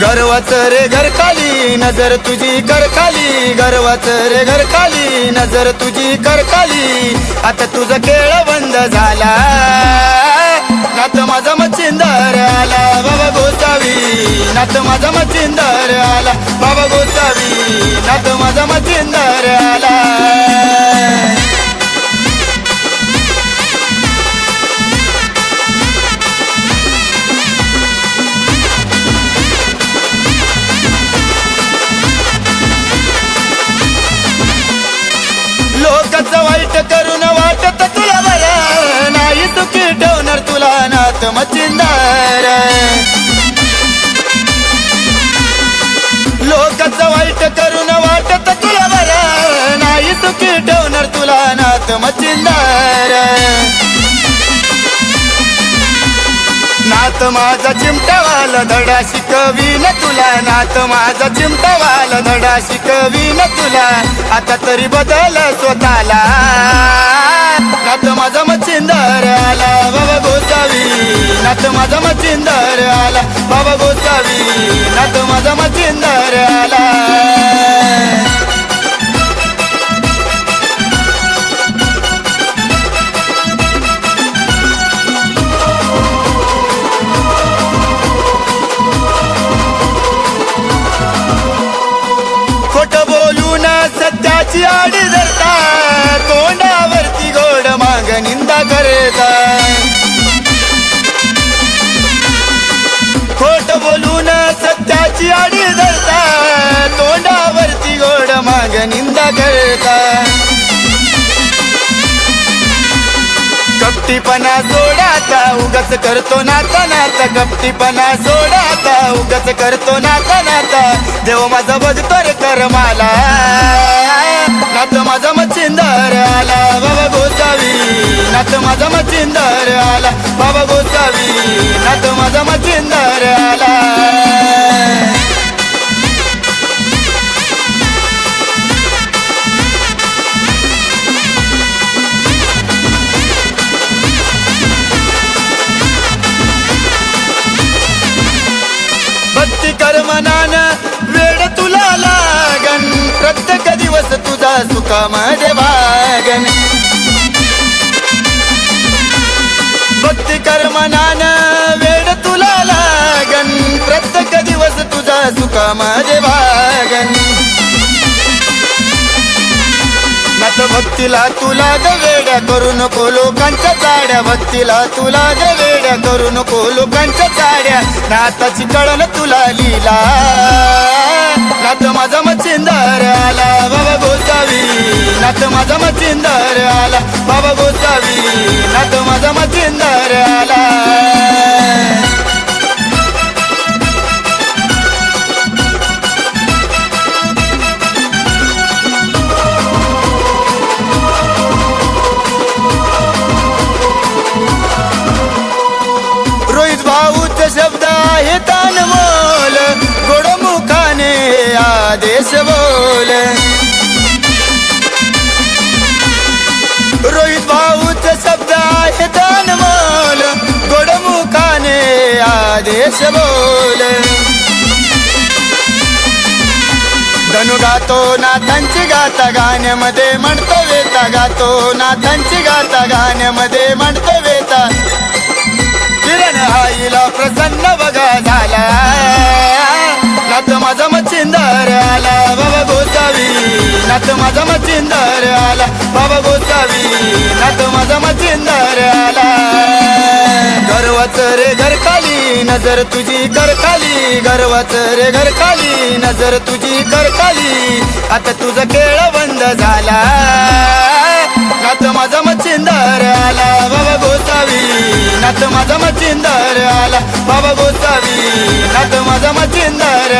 गर्वाचं रे घर खाली नजर तुझी कर खाली, गर्वाचं रे घर खाली नजर तुझी कर खाली. आता तुझा खेळ बंद झाला, नात माझा मच्छिंदर आला बाबा गोसावी, नात माझा मच्छिंदर आला बाबा गोसावी, नात माझा मच्छिंदर आला. लोकांचं वाईट करून वाटत तुला बरं, नाही सुखी ठेवणार तुला नात मच्छिंदर. लोकांचं वाईट करून वाटत तुला बरं, नाही सुखी ठेवणार तुला नात मच्छिंदर. नात माझा चिमटावाला धडा शिकवीन तुला, नात माझा चिमटावाला धडा शिकवीन तुला. आता तरी बदल स्वतःला, नात माझा मच्छिंदर आला बाबा गोसावी, नात माझा मच्छिंदर आला बाबा गोसावी, नात माझा मच्छिंदर आला. खोट बोलून सत्याची आडी धरता, तोंडावरती गोड माग निंदा करता. खोट बोलून सत्याची आडी धरता, तोंडावरती गोड माग निंदा करता. कपटीपणा सोडाता उगाच करतो नाता नाता, कपटीपणा सोडाता उगाच करतो नाता नाता. देव माझा बघतो रे करमाला, नात माझा मच्छिंदर आला बाबा गोसावी, नात माझा मच्छिंदर आला बाबा गोसावी, नात माझा मच्छिंदर आला. भक्ती कर मनान वेळ तुला लागन, प्रत्येक दिवस तुझा सुखामध्ये भागन. भक्ती कर मनान वेळ तुला लागन, प्रत्येक दिवस तुझा सुखामध्ये भागन. नात भक्तीला तुला ग वेड्या करू नको लोकांच्या चाड्या, भक्तीला तुला ग वेड्या करू नको लोकांच्या चाड्या. नाताची कळण तुला लीला, नात माझा मच्छिंदर आला बाबा गोसावी, नात माझा मच्छिंदर आला बाबा गोसावी, नात माझा मच्छिंदर आला. भाऊच शब्द आहे तानमोल, गोड मुखाने आदेश बोल. रोहित भाऊच शब्द आहे तानमोल, गोड मुखाने आदेश बोल. धनु गातो नाथांची गाता गाण्यामध्ये म्हणतो वेता, गातो नाथांची गाता गाण्यामध्ये म्हणतो वेता. किरण आईला प्रसन्न बघा झाला, नात माझा मच्छिंदर आला बाबा गोसावी, नात माझा मच्छिंदर आला बाबा गोसावी, नात माझा मच्छिंदर आला. गर्वाचं रे घर खाली नजर तुझी कर खाली, गर्वाचं रे घर खाली नजर तुझी कर खाली. आता तुझा खेळ बंद झाला, नात माझा मच्छिंदर आला बाबा गोसावी, नात माझा मच्छिंदर आला बाबा गोसावी, नात माझा मच्छिंदर